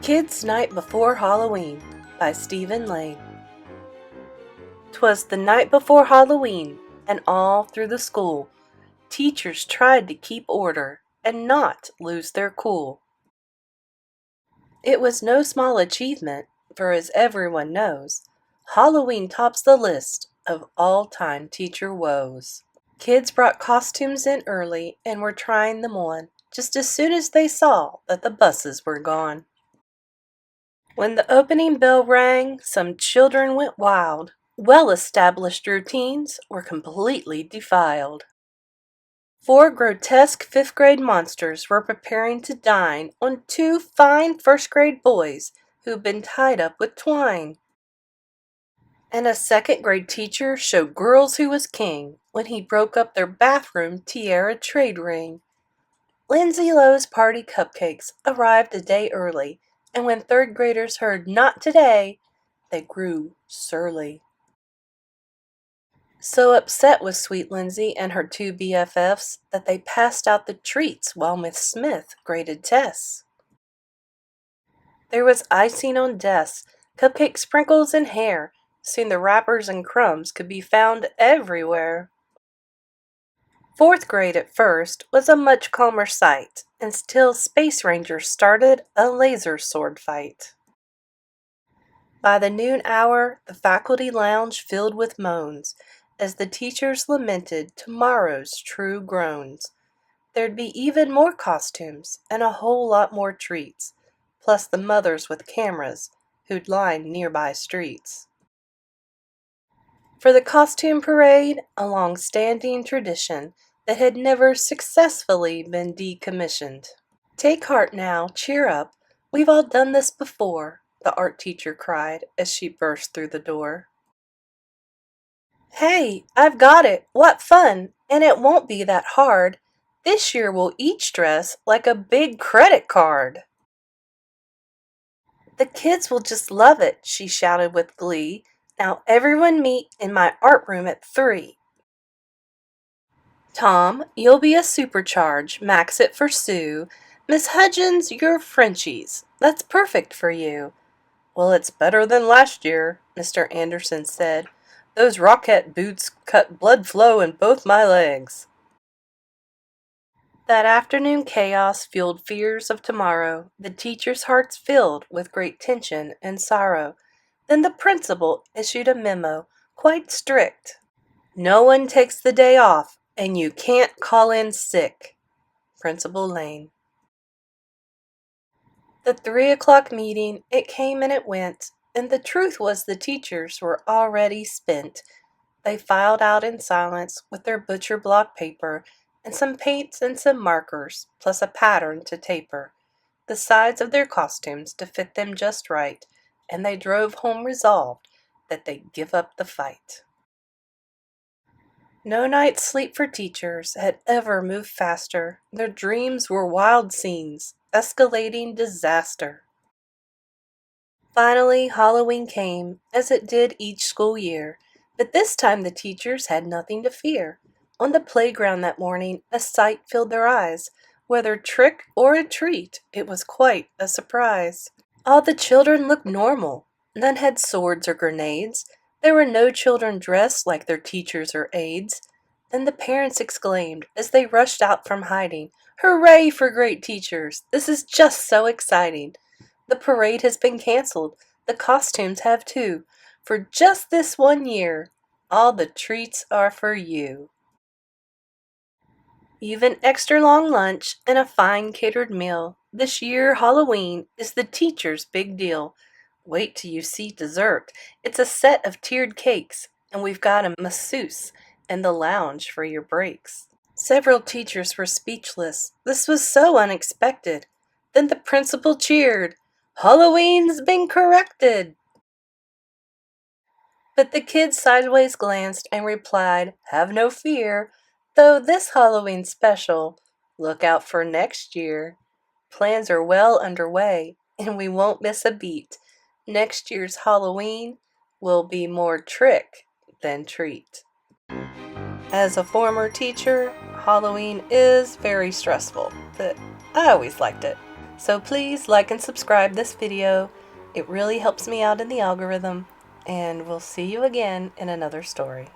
Kids' Night Before Halloween by Stephen Lane. 'Twas the night before Halloween, and all through the school teachers tried to keep order and not lose their cool. It was no small achievement, for as everyone knows, Halloween tops the list of all-time teacher woes. Kids brought costumes in early and were trying them on just as soon as they saw that the buses were gone. When the opening bell rang, some children went wild. Well-established routines were completely defiled. 4 grotesque fifth-grade monsters were preparing to dine on 2 fine first-grade boys who'd been tied up with twine. And a second-grade teacher showed girls who was king when he broke up their bathroom tiara trade ring. Lindsay Lowe's party cupcakes arrived a day early, and when third-graders heard "not today," they grew surly. So upset was sweet Lindsay and her 2 BFFs that they passed out the treats while Miss Smith graded tests. There was icing on desks, cupcake sprinkles in hair. Soon the wrappers and crumbs could be found everywhere. 4th grade at first was a much calmer sight, until Space Rangers started a laser sword fight. By the noon hour, the faculty lounge filled with moans, as the teachers lamented tomorrow's true groans. There'd be even more costumes, and a whole lot more treats, plus the mothers with cameras who'd line nearby streets. For the costume parade, a long-standing tradition that had never successfully been decommissioned. Take heart now, cheer up, we've all done this before, the art teacher cried as she burst through the door. Hey, I've got it, what fun, and it won't be that hard. This year we'll each dress like a big credit card. The kids will just love it, she shouted with glee. Now everyone meet in my art room at 3. Tom, you'll be a supercharge, max it for Sue. Miss Hudgens, you're Frenchies. That's perfect for you. Well, it's better than last year, Mr. Anderson said. Those rocket boots cut blood flow in both my legs. That afternoon chaos fueled fears of tomorrow, the teachers' hearts filled with great tension and sorrow. Then the principal issued a memo, quite strict. No one takes the day off, and you can't call in sick. Principal Lane. The 3 o'clock meeting, it came and it went, and the truth was the teachers were already spent. They filed out in silence with their butcher block paper and some paints and some markers, plus a pattern to taper the sides of their costumes to fit them just right, and they drove home resolved that they'd give up the fight. No night's sleep for teachers had ever moved faster. Their dreams were wild scenes, escalating disaster. Finally, Halloween came, as it did each school year, but this time the teachers had nothing to fear. On the playground that morning, a sight filled their eyes. Whether trick or a treat, it was quite a surprise. All the children looked normal. None had swords or grenades. There were no children dressed like their teachers or aides. Then the parents exclaimed, as they rushed out from hiding, "Hooray for great teachers! This is just so exciting! The parade has been canceled. The costumes have too. For just this one year, all the treats are for you." You've an extra long lunch and a fine catered meal. This year, Halloween is the teacher's big deal. Wait till you see dessert. It's a set of tiered cakes, and we've got a masseuse and the lounge for your breaks. Several teachers were speechless. This was so unexpected. Then the principal cheered, "Halloween's been corrected!" But the kids sideways glanced and replied, "Have no fear. Though this Halloween special, look out for next year. Plans are well underway, and we won't miss a beat. Next year's Halloween will be more trick than treat." As a former teacher, Halloween is very stressful, but I always liked it. So please like and subscribe this video. It really helps me out in the algorithm, and we'll see you again in another story.